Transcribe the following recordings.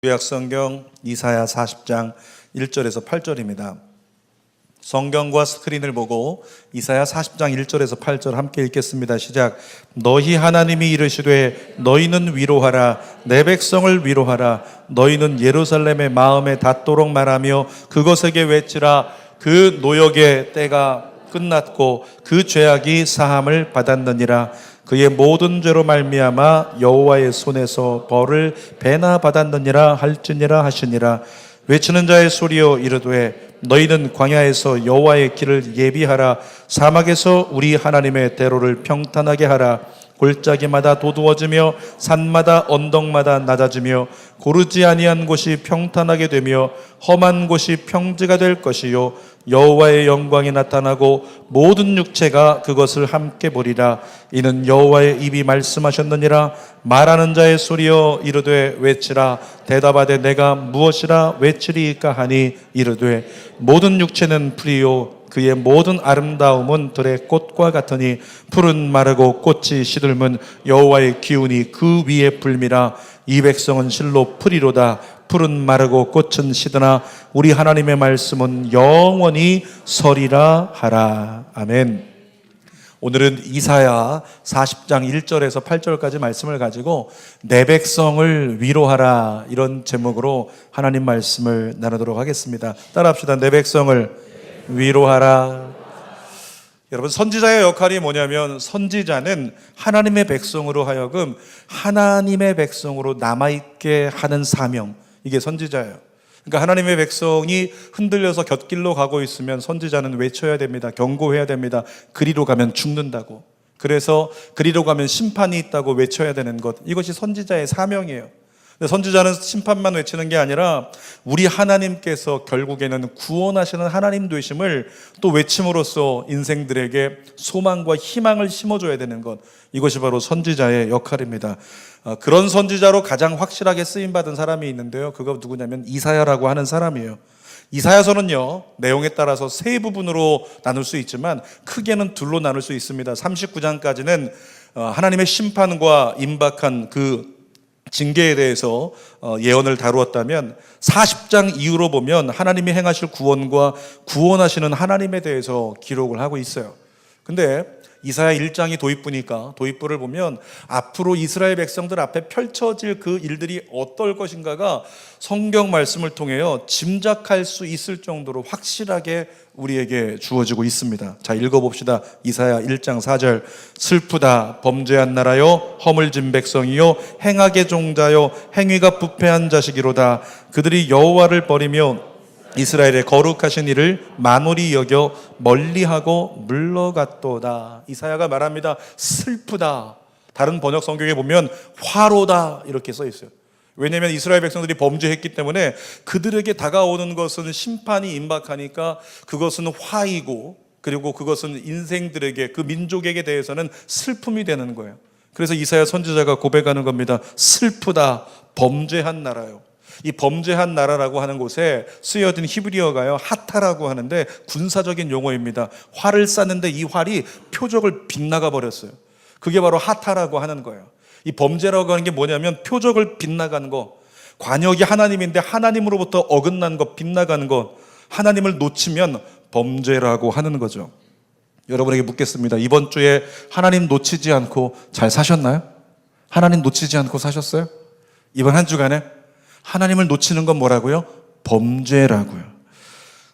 구약성경 이사야 40장 1절에서 8절입니다. 성경과 스크린을 보고 이사야 40장 1절에서 8절 함께 읽겠습니다. 시작. 너희 하나님이 이르시되 너희는 위로하라. 내 백성을 위로하라. 너희는 예루살렘의 마음에 닿도록 말하며 그것에게 외치라. 그 노역의 때가 끝났고 그 죄악이 사함을 받았느니라. 그의 모든 죄로 말미암아 여호와의 손에서 벌을 배나 받았느니라 할지니라 하시니라. 외치는 자의 소리여 이르되 너희는 광야에서 여호와의 길을 예비하라. 사막에서 우리 하나님의 대로를 평탄하게 하라. 골짜기마다 도두어지며 산마다 언덕마다 낮아지며 고르지 아니한 곳이 평탄하게 되며 험한 곳이 평지가 될 것이요 여호와의 영광이 나타나고 모든 육체가 그것을 함께 보리라. 이는 여호와의 입이 말씀하셨느니라. 말하는 자의 소리여 이르되 외치라. 대답하되 내가 무엇이라 외치리이까 하니 이르되 모든 육체는 풀이요 그의 모든 아름다움은 들의 꽃과 같으니 풀은 마르고 꽃이 시들면 여호와의 기운이 그 위에 불미라. 이 백성은 실로 풀이로다. 풀은 마르고 꽃은 시드나 우리 하나님의 말씀은 영원히 서리라 하라. 아멘. 오늘은 이사야 40장 1절에서 8절까지 말씀을 가지고 내 백성을 위로하라 이런 제목으로 하나님 말씀을 나누도록 하겠습니다. 따라합시다. 내 백성을 위로하라. 여러분, 선지자의 역할이 뭐냐면 선지자는 하나님의 백성으로 하여금 하나님의 백성으로 남아있게 하는 사명, 이게 선지자예요. 그러니까 하나님의 백성이 흔들려서 곁길로 가고 있으면 선지자는 외쳐야 됩니다. 경고해야 됩니다. 그리로 가면 죽는다고. 그래서 그리로 가면 심판이 있다고 외쳐야 되는 것, 이것이 선지자의 사명이에요. 근데 선지자는 심판만 외치는 게 아니라 우리 하나님께서 결국에는 구원하시는 하나님 되심을 또 외침으로써 인생들에게 소망과 희망을 심어줘야 되는 것, 이것이 바로 선지자의 역할입니다. 그런 선지자로 가장 확실하게 쓰임받은 사람이 있는데요, 그거 누구냐면 이사야라고 하는 사람이에요. 이사야서는요, 내용에 따라서 세 부분으로 나눌 수 있지만 크게는 둘로 나눌 수 있습니다. 39장까지는 하나님의 심판과 임박한 그 징계에 대해서 예언을 다루었다면 40장 이후로 보면 하나님이 행하실 구원과 구원하시는 하나님에 대해서 기록을 하고 있어요. 근데 이사야 1장이 도입부니까 도입부를 보면 앞으로 이스라엘 백성들 앞에 펼쳐질 그 일들이 어떨 것인가가 성경 말씀을 통해요 짐작할 수 있을 정도로 확실하게 우리에게 주어지고 있습니다. 자, 읽어봅시다. 이사야 1장 4절. 슬프다 범죄한 나라요 허물진 백성이요 행악의 종자요 행위가 부패한 자식이로다. 그들이 여호와를 버리며 이스라엘의 거룩하신 이를 만홀히 여겨 멀리하고 물러갔도다. 이사야가 말합니다. 슬프다. 다른 번역 성경에 보면 화로다 이렇게 써 있어요. 왜냐하면 이스라엘 백성들이 범죄했기 때문에 그들에게 다가오는 것은 심판이 임박하니까 그것은 화이고, 그리고 그것은 인생들에게, 그 민족에게 대해서는 슬픔이 되는 거예요. 그래서 이사야 선지자가 고백하는 겁니다. 슬프다 범죄한 나라요. 이 범죄한 나라라고 하는 곳에 쓰여진 히브리어가요 하타라고 하는데 군사적인 용어입니다. 활을 쐈는데 이 활이 표적을 빗나가 버렸어요. 그게 바로 하타라고 하는 거예요. 이 범죄라고 하는 게 뭐냐면 표적을 빗나가는 거, 관역이 하나님인데 하나님으로부터 어긋난 것, 빗나가는 것, 하나님을 놓치면 범죄라고 하는 거죠. 여러분에게 묻겠습니다. 이번 주에 하나님 놓치지 않고 잘 사셨나요? 하나님 놓치지 않고 사셨어요? 이번 한 주간에 하나님을 놓치는 건 뭐라고요? 범죄라고요.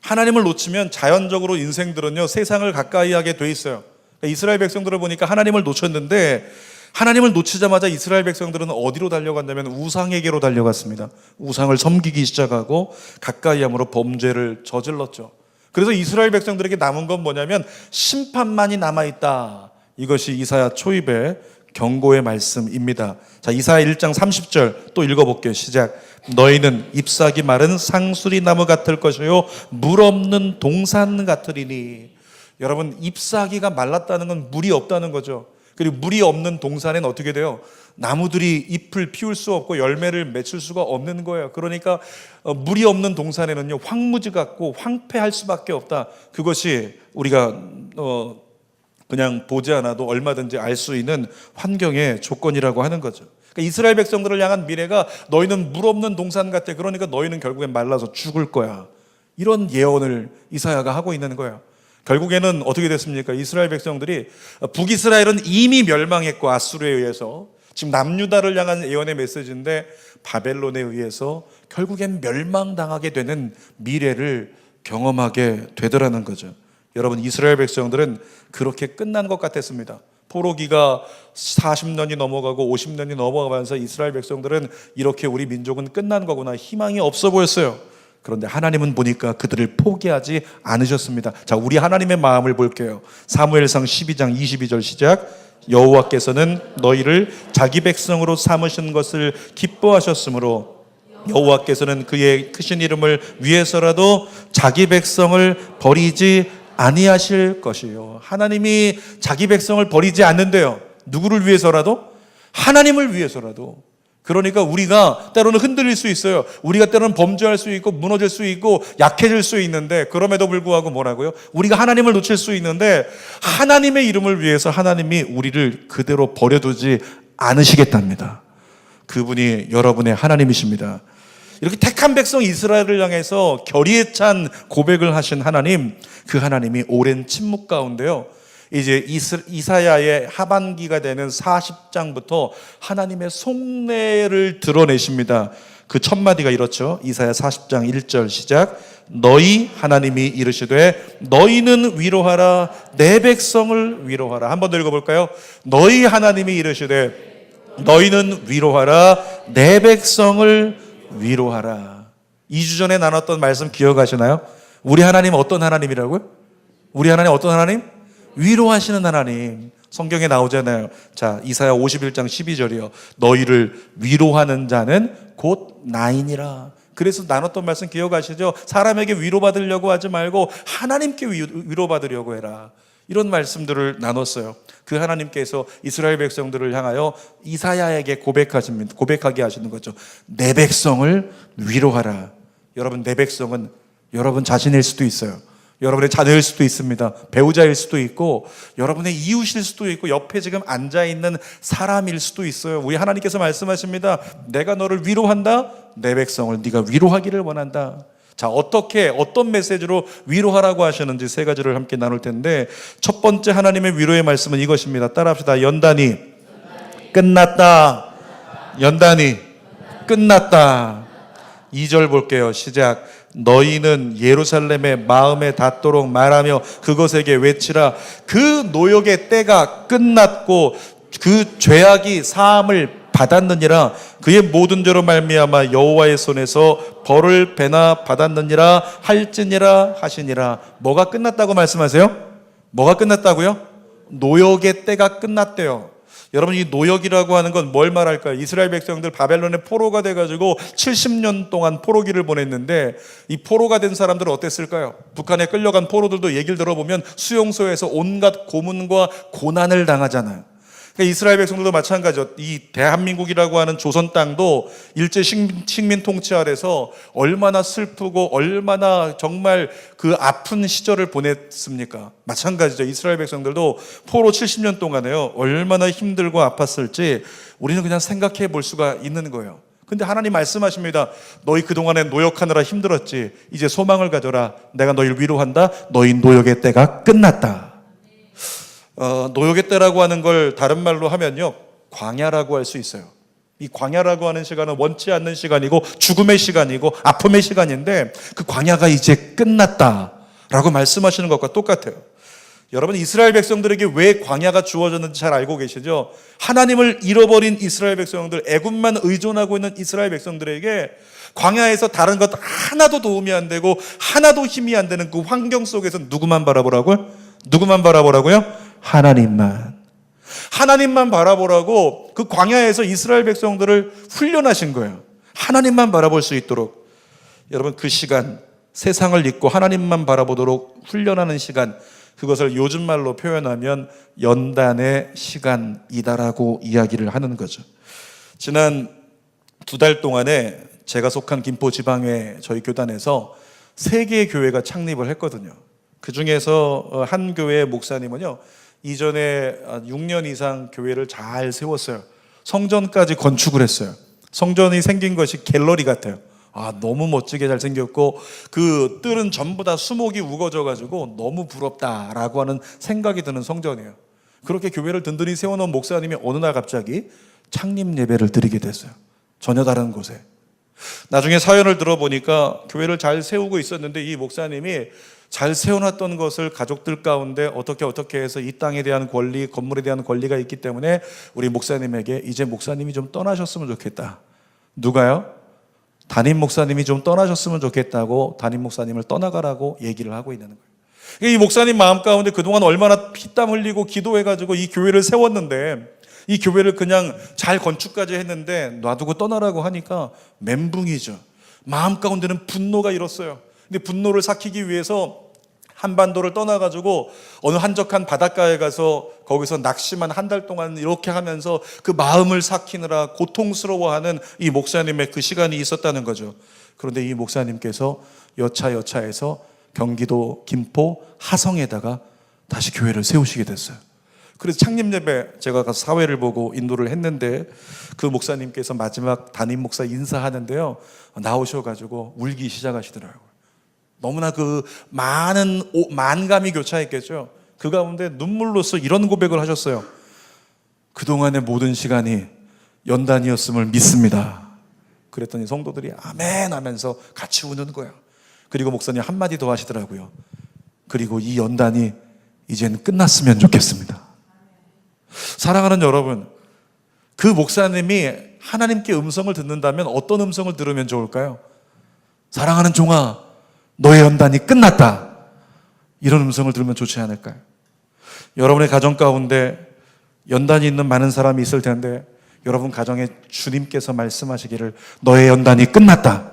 하나님을 놓치면 자연적으로 인생들은요 세상을 가까이 하게 돼 있어요. 그러니까 이스라엘 백성들을 보니까 하나님을 놓쳤는데, 하나님을 놓치자마자 이스라엘 백성들은 어디로 달려간다면 우상에게로 달려갔습니다. 우상을 섬기기 시작하고 가까이 함으로 범죄를 저질렀죠. 그래서 이스라엘 백성들에게 남은 건 뭐냐면 심판만이 남아있다. 이것이 이사야 초입의 경고의 말씀입니다. 자, 이사야 1장 30절 또 읽어볼게요. 시작. 너희는 잎사귀 마른 상수리 나무 같을 것이요 물 없는 동산 같으리니. 여러분, 잎사귀가 말랐다는 건 물이 없다는 거죠. 그리고 물이 없는 동산에는 어떻게 돼요? 나무들이 잎을 피울 수 없고 열매를 맺을 수가 없는 거예요. 그러니까 물이 없는 동산에는요 황무지 같고 황폐할 수밖에 없다. 그것이 우리가 그냥 보지 않아도 얼마든지 알 수 있는 환경의 조건이라고 하는 거죠. 그러니까 이스라엘 백성들을 향한 미래가 너희는 물 없는 동산 같아. 그러니까 너희는 결국엔 말라서 죽을 거야. 이런 예언을 이사야가 하고 있는 거예요. 결국에는 어떻게 됐습니까? 이스라엘 백성들이 북이스라엘은 이미 멸망했고 아수르에 의해서 지금 남유다를 향한 예언의 메시지인데 바벨론에 의해서 결국엔 멸망당하게 되는 미래를 경험하게 되더라는 거죠. 여러분, 이스라엘 백성들은 그렇게 끝난 것 같았습니다. 포로기가 40년이 넘어가고 50년이 넘어가면서 이스라엘 백성들은 이렇게 우리 민족은 끝난 거구나, 희망이 없어 보였어요. 그런데 하나님은 보니까 그들을 포기하지 않으셨습니다. 자, 우리 하나님의 마음을 볼게요. 사무엘상 12장 22절 시작. 여호와께서는 너희를 자기 백성으로 삼으신 것을 기뻐하셨으므로 여호와께서는 그의 크신 이름을 위해서라도 자기 백성을 버리지 아니하실 것이요. 하나님이 자기 백성을 버리지 않는데요. 누구를 위해서라도? 하나님을 위해서라도. 그러니까 우리가 때로는 흔들릴 수 있어요. 우리가 때로는 범죄할 수 있고 무너질 수 있고 약해질 수 있는데, 그럼에도 불구하고 뭐라고요? 우리가 하나님을 놓칠 수 있는데 하나님의 이름을 위해서 하나님이 우리를 그대로 버려두지 않으시겠답니다. 그분이 여러분의 하나님이십니다. 이렇게 택한 백성 이스라엘을 향해서 결의에 찬 고백을 하신 하나님, 그 하나님이 오랜 침묵 가운데요, 이제 이사야의 하반기가 되는 40장부터 하나님의 속내를 드러내십니다. 그 첫 마디가 이렇죠. 이사야 40장 1절 시작. 너희 하나님이 이르시되 너희는 위로하라, 내 백성을 위로하라. 한 번 더 읽어볼까요? 너희 하나님이 이르시되 너희는 위로하라, 내 백성을 위로하라. 2주 전에 나눴던 말씀 기억하시나요? 우리 하나님 어떤 하나님이라고요? 우리 하나님 어떤 하나님? 위로하시는 하나님. 성경에 나오잖아요. 자, 이사야 51장 12절이요. 너희를 위로하는 자는 곧 나이니라. 그래서 나눴던 말씀 기억하시죠? 사람에게 위로받으려고 하지 말고 하나님께 위로받으려고 해라. 이런 말씀들을 나눴어요. 그 하나님께서 이스라엘 백성들을 향하여 이사야에게 고백하게 하시는 거죠. 내 백성을 위로하라. 여러분, 내 백성은 여러분 자신일 수도 있어요. 여러분의 자녀일 수도 있습니다. 배우자일 수도 있고 여러분의 이웃일 수도 있고 옆에 지금 앉아있는 사람일 수도 있어요. 우리 하나님께서 말씀하십니다. 내가 너를 위로한다. 내 백성을 네가 위로하기를 원한다. 자, 어떤 메시지로 위로하라고 하시는지 세 가지를 함께 나눌 텐데, 첫 번째 하나님의 위로의 말씀은 이것입니다. 따라합시다. 연단이 끝났다. 연단이 끝났다. 2절 볼게요. 시작. 너희는 예루살렘의 마음에 닿도록 말하며 그것에게 외치라. 그 노역의 때가 끝났고 그 죄악이 사함을 받았느니라. 그의 모든 죄로 말미암아 여호와의 손에서 벌을 배나 받았느니라 할지니라 하시니라. 뭐가 끝났다고 말씀하세요? 뭐가 끝났다고요? 노역의 때가 끝났대요. 여러분, 이 노역이라고 하는 건 뭘 말할까요? 이스라엘 백성들 바벨론의 포로가 돼가지고 70년 동안 포로기를 보냈는데, 이 포로가 된 사람들은 어땠을까요? 북한에 끌려간 포로들도 얘기를 들어보면 수용소에서 온갖 고문과 고난을 당하잖아요. 그러니까 이스라엘 백성들도 마찬가지죠. 이 대한민국이라고 하는 조선 땅도 일제 식민 통치 아래서 얼마나 슬프고 얼마나 정말 그 아픈 시절을 보냈습니까? 마찬가지죠. 이스라엘 백성들도 포로 70년 동안에요, 얼마나 힘들고 아팠을지 우리는 그냥 생각해 볼 수가 있는 거예요. 근데 하나님 말씀하십니다. 너희 그동안에 노역하느라 힘들었지. 이제 소망을 가져라. 내가 너희를 위로한다. 너희 노역의 때가 끝났다. 노역의 때라고 하는 걸 다른 말로 하면요, 광야라고 할 수 있어요. 이 광야라고 하는 시간은 원치 않는 시간이고 죽음의 시간이고 아픔의 시간인데, 그 광야가 이제 끝났다라고 말씀하시는 것과 똑같아요. 여러분, 이스라엘 백성들에게 왜 광야가 주어졌는지 잘 알고 계시죠? 하나님을 잃어버린 이스라엘 백성들, 애굽만 의존하고 있는 이스라엘 백성들에게 광야에서 다른 것 하나도 도움이 안 되고 하나도 힘이 안 되는 그 환경 속에서 누구만 바라보라고요? 누구만 바라보라고요? 하나님만 바라보라고 그 광야에서 이스라엘 백성들을 훈련하신 거예요. 하나님만 바라볼 수 있도록. 여러분, 그 시간, 세상을 잊고 하나님만 바라보도록 훈련하는 시간, 그것을 요즘 말로 표현하면 연단의 시간이다라고 이야기를 하는 거죠. 지난 2달 동안에 제가 속한 김포지방회 저희 교단에서 3개의 교회가 창립을 했거든요. 그 중에서 한 교회의 목사님은요, 이전에 6년 이상 교회를 잘 세웠어요. 성전까지 건축을 했어요. 성전이 생긴 것이 갤러리 같아요. 너무 멋지게 잘 생겼고 그 뜰은 전부 다 수목이 우거져 가지고 너무 부럽다라고 하는 생각이 드는 성전이에요. 그렇게 교회를 든든히 세워놓은 목사님이 어느 날 갑자기 창립 예배를 드리게 됐어요. 전혀 다른 곳에. 나중에 사연을 들어보니까 교회를 잘 세우고 있었는데 이 목사님이 잘 세워놨던 것을 가족들 가운데 어떻게 해서 이 땅에 대한 권리, 건물에 대한 권리가 있기 때문에 우리 목사님에게 이제 목사님이 좀 떠나셨으면 좋겠다. 누가요? 담임 목사님이 좀 떠나셨으면 좋겠다고 담임 목사님을 떠나가라고 얘기를 하고 있는 거예요. 이 목사님 마음 가운데 그동안 얼마나 피땀 흘리고 기도해가지고 이 교회를 세웠는데 이 교회를 그냥 잘 건축까지 했는데 놔두고 떠나라고 하니까 멘붕이죠. 마음 가운데는 분노가 일었어요. 근데 분노를 삭히기 위해서 한반도를 떠나가지고 어느 한적한 바닷가에 가서 거기서 낚시만 한 달 동안 이렇게 하면서 그 마음을 삭히느라 고통스러워하는 이 목사님의 그 시간이 있었다는 거죠. 그런데 이 목사님께서 여차여차해서 경기도 김포 하성에다가 다시 교회를 세우시게 됐어요. 그래서 창립 예배 제가 가서 사회를 보고 인도를 했는데 그 목사님께서 마지막 담임 목사 인사하는데요, 나오셔가지고 울기 시작하시더라고요. 너무나 그 많은 만감이 교차했겠죠. 그 가운데 눈물로써 이런 고백을 하셨어요. 그동안의 모든 시간이 연단이었음을 믿습니다. 그랬더니 성도들이 아멘 하면서 같이 우는 거예요. 그리고 목사님 한마디 더 하시더라고요. 그리고 이 연단이 이젠 끝났으면 좋겠습니다. 사랑하는 여러분, 그 목사님이 하나님께 음성을 듣는다면 어떤 음성을 들으면 좋을까요? 사랑하는 종아, 너의 연단이 끝났다. 이런 음성을 들으면 좋지 않을까요? 여러분의 가정 가운데 연단이 있는 많은 사람이 있을 텐데 여러분 가정에 주님께서 말씀하시기를 너의 연단이 끝났다.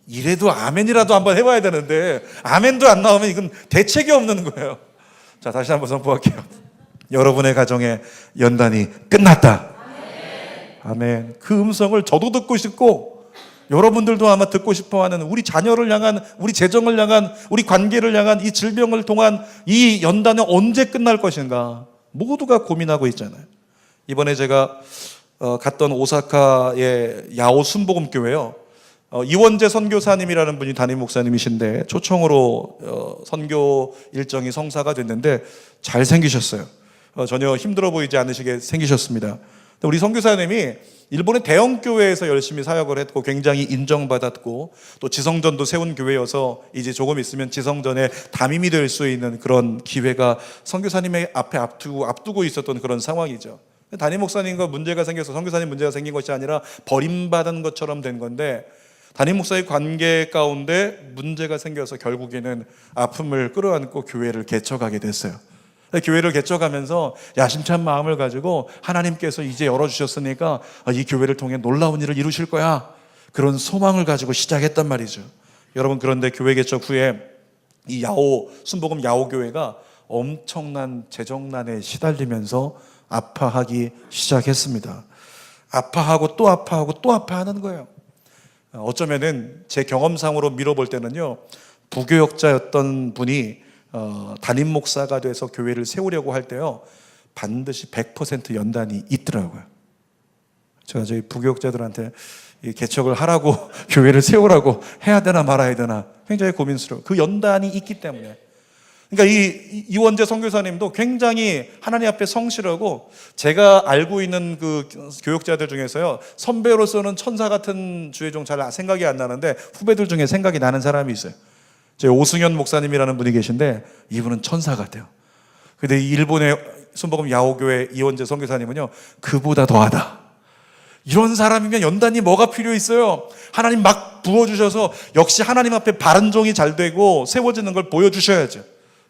이래도 아멘이라도 한번 해봐야 되는데 아멘도 안 나오면 이건 대책이 없는 거예요. 자, 다시 한번 선포할게요. 여러분의 가정에 연단이 끝났다. 아멘. 그 음성을 저도 듣고 싶고 여러분들도 아마 듣고 싶어하는 우리 자녀를 향한, 우리 재정을 향한, 우리 관계를 향한 이 질병을 통한 이 연단은 언제 끝날 것인가 모두가 고민하고 있잖아요. 이번에 제가 갔던 오사카의 야오 순복음교회요, 이원재 선교사님이라는 분이 담임 목사님이신데 초청으로 선교 일정이 성사가 됐는데 잘생기셨어요. 전혀 힘들어 보이지 않으시게 생기셨습니다. 우리 선교사님이 일본의 대형 교회에서 열심히 사역을 했고 굉장히 인정받았고 또 지성전도 세운 교회여서 이제 조금 있으면 지성전의 담임이 될 수 있는 그런 기회가 선교사님의 앞에 앞두고 있었던 그런 상황이죠. 담임 목사님과 문제가 생겨서 선교사님 문제가 생긴 것이 아니라 버림받은 것처럼 된 건데 담임 목사의 관계 가운데 문제가 생겨서 결국에는 아픔을 끌어안고 교회를 개척하게 됐어요. 교회를 개척하면서 야심찬 마음을 가지고 하나님께서 이제 열어주셨으니까 이 교회를 통해 놀라운 일을 이루실 거야, 그런 소망을 가지고 시작했단 말이죠. 여러분, 그런데 교회 개척 후에 이 순복음 야오교회가 엄청난 재정난에 시달리면서 아파하기 시작했습니다. 아파하고 또 아파하고 또 아파하는 거예요. 어쩌면은 제 경험상으로 밀어볼 때는요, 부교역자였던 분이 담임 목사가 돼서 교회를 세우려고 할 때요, 반드시 100% 연단이 있더라고요. 제가 저희 부교역자들한테 개척을 하라고 교회를 세우라고 해야 되나 말아야 되나 굉장히 고민스러워요. 그 연단이 있기 때문에. 그러니까 이원재 선교사님도 굉장히 하나님 앞에 성실하고, 제가 알고 있는 그 교역자들 중에서요, 선배로서는 천사 같은 주의종 잘 생각이 안 나는데 후배들 중에 생각이 나는 사람이 있어요. 제 오승현 목사님이라는 분이 계신데 이분은 천사 같아요. 근데 이 일본의 순복음 야오교회 이원재 선교사님은요, 그보다 더하다. 이런 사람이면 연단이 뭐가 필요 있어요? 하나님 막 부어주셔서 역시 하나님 앞에 바른 종이 잘 되고 세워지는 걸 보여주셔야죠.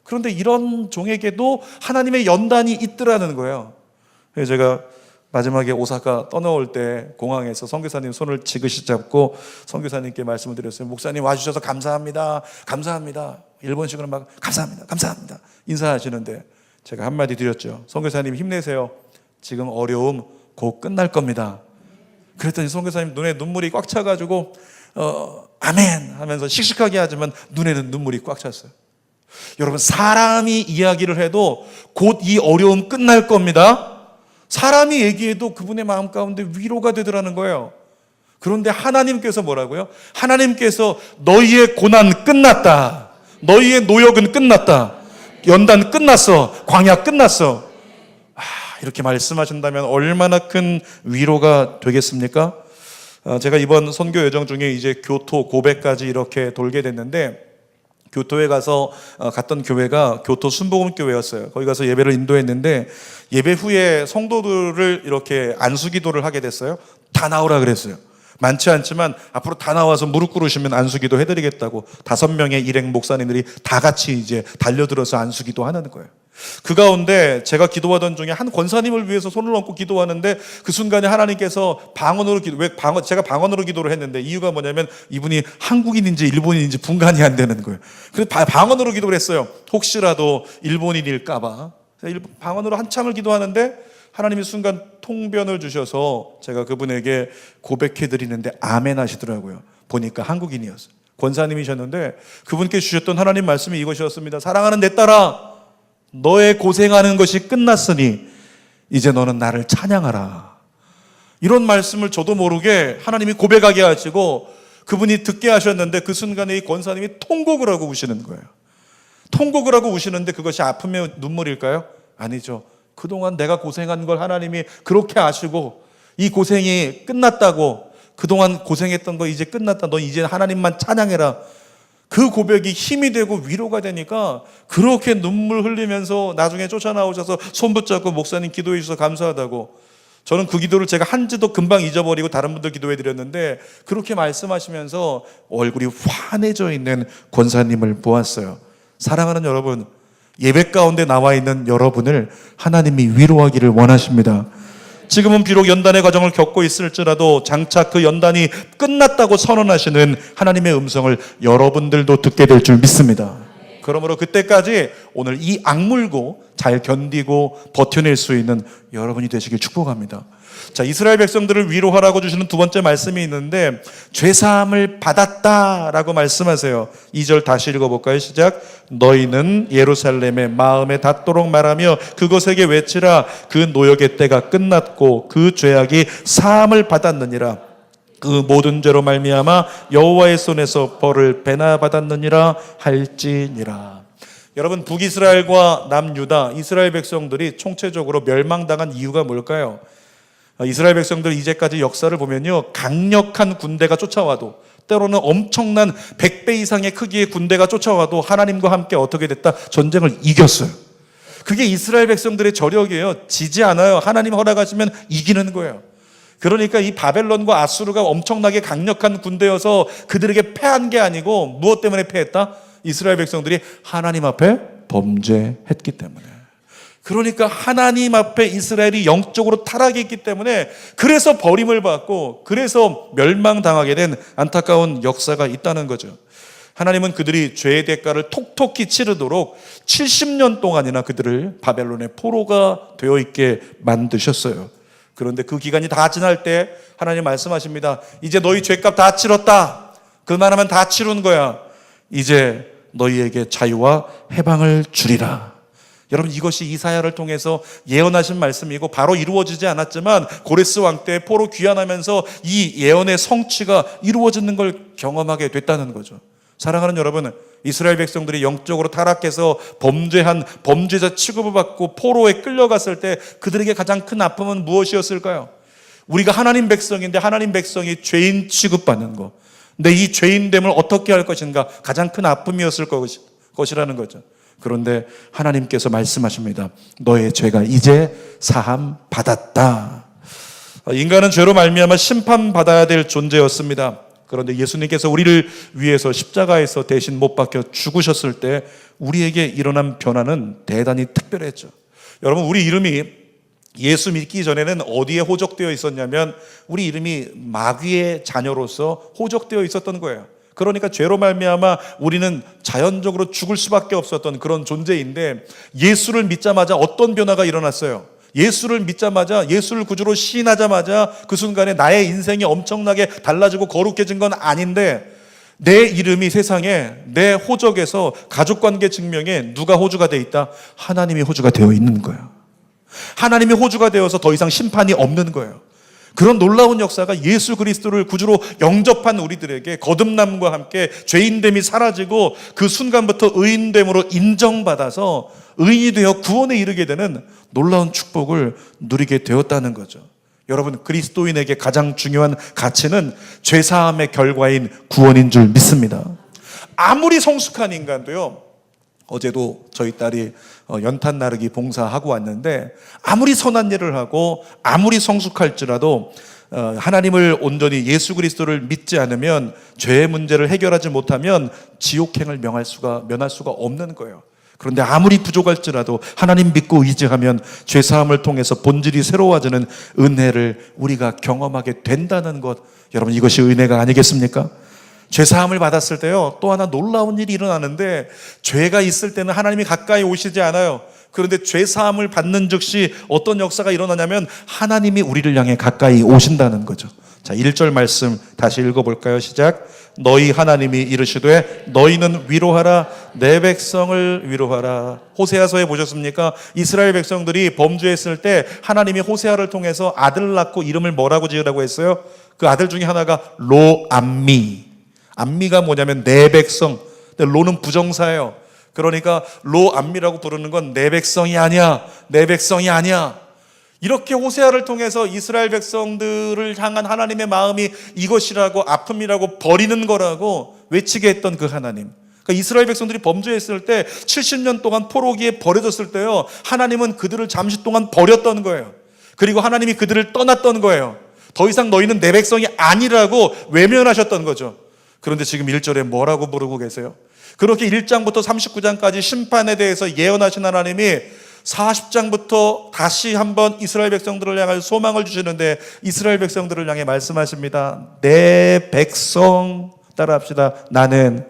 그런데 이런 종에게도 하나님의 연단이 있더라는 거예요. 그래서 제가 마지막에 오사카 떠나올 때 공항에서 선교사님 손을 지그시 잡고 선교사님께 말씀을 드렸어요. 목사님 와주셔서 감사합니다. 감사합니다. 일본식으로 막 감사합니다. 감사합니다. 인사하시는데 제가 한마디 드렸죠. 선교사님 힘내세요. 지금 어려움 곧 끝날 겁니다. 그랬더니 선교사님 눈에 눈물이 꽉 차가지고 아멘 하면서 씩씩하게 하지만 눈에는 눈물이 꽉 찼어요. 여러분, 사람이 이야기를 해도 곧 이 어려움 끝날 겁니다. 사람이 얘기해도 그분의 마음 가운데 위로가 되더라는 거예요. 그런데 하나님께서 뭐라고요? 하나님께서 너희의 고난 끝났다. 너희의 노역은 끝났다. 연단 끝났어. 광야 끝났어. 이렇게 말씀하신다면 얼마나 큰 위로가 되겠습니까? 제가 이번 선교 여정 중에 이제 교토, 고베까지 이렇게 돌게 됐는데, 교토에 가서 갔던 교회가 교토 순복음교회였어요. 거기 가서 예배를 인도했는데, 예배 후에 성도들을 이렇게 안수기도를 하게 됐어요. 다 나오라 그랬어요. 많지 않지만 앞으로 다 나와서 무릎 꿇으시면 안수기도 해드리겠다고 5명의 일행 목사님들이 다 같이 이제 달려들어서 안수기도 하는 거예요. 그 가운데 제가 기도하던 중에 한 권사님을 위해서 손을 얹고 기도하는데, 그 순간에 하나님께서 방언으로 제가 방언으로 기도를 했는데, 이유가 뭐냐면 이분이 한국인인지 일본인인지 분간이 안 되는 거예요. 그래서 방언으로 기도를 했어요. 혹시라도 일본인일까봐. 방언으로 한참을 기도하는데 하나님이 순간 통변을 주셔서 제가 그분에게 고백해드리는데 아멘 하시더라고요. 보니까 한국인이었어요. 권사님이셨는데 그분께 주셨던 하나님 말씀이 이것이었습니다. 사랑하는 내 딸아, 너의 고생하는 것이 끝났으니 이제 너는 나를 찬양하라. 이런 말씀을 저도 모르게 하나님이 고백하게 하시고 그분이 듣게 하셨는데, 그 순간에 이 권사님이 통곡을 하고 우시는 거예요. 통곡을 하고 우시는데 그것이 아픔의 눈물일까요? 아니죠. 그동안 내가 고생한 걸 하나님이 그렇게 아시고 이 고생이 끝났다고, 그동안 고생했던 거 이제 끝났다, 너 이제 하나님만 찬양해라. 그 고백이 힘이 되고 위로가 되니까 그렇게 눈물 흘리면서 나중에 쫓아나오셔서 손 붙잡고 목사님 기도해 주셔서 감사하다고. 저는 그 기도를 제가 한지도 금방 잊어버리고 다른 분들 기도해 드렸는데, 그렇게 말씀하시면서 얼굴이 환해져 있는 권사님을 보았어요. 사랑하는 여러분, 예배 가운데 나와 있는 여러분을 하나님이 위로하기를 원하십니다. 지금은 비록 연단의 과정을 겪고 있을지라도 장차 그 연단이 끝났다고 선언하시는 하나님의 음성을 여러분들도 듣게 될 줄 믿습니다. 그러므로 그때까지 오늘 이 악물고 잘 견디고 버텨낼 수 있는 여러분이 되시길 축복합니다. 자, 이스라엘 백성들을 위로하라고 주시는 두 번째 말씀이 있는데, 죄사함을 받았다라고 말씀하세요. 2절 다시 읽어볼까요? 시작. 너희는 예루살렘에 마음에 닿도록 말하며 그것에게 외치라. 그 노역의 때가 끝났고 그 죄악이 사함을 받았느니라. 그 모든 죄로 말미암아 여호와의 손에서 벌을 배나 받았느니라 할지니라. 여러분, 북이스라엘과 남유다, 이스라엘 백성들이 총체적으로 멸망당한 이유가 뭘까요? 이스라엘 백성들 이제까지 역사를 보면요, 강력한 군대가 쫓아와도, 때로는 엄청난 100배 이상의 크기의 군대가 쫓아와도 하나님과 함께 어떻게 됐다? 전쟁을 이겼어요. 그게 이스라엘 백성들의 저력이에요. 지지 않아요. 하나님 허락하시면 이기는 거예요. 그러니까 이 바벨론과 아수르가 엄청나게 강력한 군대여서 그들에게 패한 게 아니고, 무엇 때문에 패했다? 이스라엘 백성들이 하나님 앞에 범죄했기 때문에. 그러니까 하나님 앞에 이스라엘이 영적으로 타락했기 때문에, 그래서 버림을 받고 그래서 멸망당하게 된 안타까운 역사가 있다는 거죠. 하나님은 그들이 죄의 대가를 톡톡히 치르도록 70년 동안이나 그들을 바벨론의 포로가 되어 있게 만드셨어요. 그런데 그 기간이 다 지날 때 하나님 말씀하십니다. 이제 너희 죄값 다 치렀다. 그만하면 다 치른 거야. 이제 너희에게 자유와 해방을 주리라. 여러분, 이것이 이사야를 통해서 예언하신 말씀이고 바로 이루어지지 않았지만 고레스 왕 때 포로 귀환하면서 이 예언의 성취가 이루어지는 걸 경험하게 됐다는 거죠. 사랑하는 여러분, 이스라엘 백성들이 영적으로 타락해서 범죄한 범죄자 취급을 받고 포로에 끌려갔을 때 그들에게 가장 큰 아픔은 무엇이었을까요? 우리가 하나님 백성인데 하나님 백성이 죄인 취급받는 거. 근데 이 죄인됨을 어떻게 할 것인가, 가장 큰 아픔이었을 것이라는 거죠. 그런데 하나님께서 말씀하십니다. 너의 죄가 이제 사함 받았다. 인간은 죄로 말미암아 심판받아야 될 존재였습니다. 그런데 예수님께서 우리를 위해서 십자가에서 대신 못 박혀 죽으셨을 때 우리에게 일어난 변화는 대단히 특별했죠. 여러분, 우리 이름이 예수 믿기 전에는 어디에 호적되어 있었냐면 우리 이름이 마귀의 자녀로서 호적되어 있었던 거예요. 그러니까 죄로 말미암아 우리는 자연적으로 죽을 수밖에 없었던 그런 존재인데, 예수를 믿자마자 어떤 변화가 일어났어요? 예수를 믿자마자, 예수를 구주로 시인하자마자 그 순간에 나의 인생이 엄청나게 달라지고 거룩해진 건 아닌데, 내 이름이 세상에 내 호적에서 가족관계 증명에 누가 호주가 되어 있다? 하나님이 호주가 되어 있는 거예요. 하나님의 호주가 되어서 더 이상 심판이 없는 거예요. 그런 놀라운 역사가 예수 그리스도를 구주로 영접한 우리들에게 거듭남과 함께 죄인됨이 사라지고 그 순간부터 의인됨으로 인정받아서 의인이 되어 구원에 이르게 되는 놀라운 축복을 누리게 되었다는 거죠. 여러분, 그리스도인에게 가장 중요한 가치는 죄사함의 결과인 구원인 줄 믿습니다. 아무리 성숙한 인간도요, 어제도 저희 딸이 연탄 나르기 봉사하고 왔는데 아무리 선한 일을 하고 아무리 성숙할지라도 하나님을 온전히 예수 그리스도를 믿지 않으면 죄의 문제를 해결하지 못하면 지옥행을 면할 수가 없는 거예요. 그런데 아무리 부족할지라도 하나님 믿고 의지하면 죄사함을 통해서 본질이 새로워지는 은혜를 우리가 경험하게 된다는 것, 여러분, 이것이 은혜가 아니겠습니까? 죄사함을 받았을 때요, 또 하나 놀라운 일이 일어나는데, 죄가 있을 때는 하나님이 가까이 오시지 않아요. 그런데 죄사함을 받는 즉시 어떤 역사가 일어나냐면 하나님이 우리를 향해 가까이 오신다는 거죠. 자, 1절 말씀 다시 읽어볼까요? 시작. 너희 하나님이 이르시되 너희는 위로하라, 내 백성을 위로하라. 호세아서에 보셨습니까? 이스라엘 백성들이 범죄했을 때 하나님이 호세아를 통해서 아들을 낳고 이름을 뭐라고 지으라고 했어요? 그 아들 중에 하나가 로암미. 암미가 뭐냐면 내 백성. 근데 로는 부정사예요. 그러니까 로암미라고 부르는 건 내 백성이 아니야. 내 백성이 아니야. 이렇게 호세아를 통해서 이스라엘 백성들을 향한 하나님의 마음이 이것이라고, 아픔이라고, 버리는 거라고 외치게 했던 그 하나님. 그러니까 이스라엘 백성들이 범죄했을 때 70년 동안 포로기에 버려졌을 때요, 하나님은 그들을 잠시 동안 버렸던 거예요. 그리고 하나님이 그들을 떠났던 거예요. 더 이상 너희는 내 백성이 아니라고 외면하셨던 거죠. 그런데 지금 1절에 뭐라고 부르고 계세요? 그렇게 1장부터 39장까지 심판에 대해서 예언하신 하나님이 40장부터 다시 한번 이스라엘 백성들을 향해 소망을 주시는데, 이스라엘 백성들을 향해 말씀하십니다. 내 백성, 따라합시다. 나는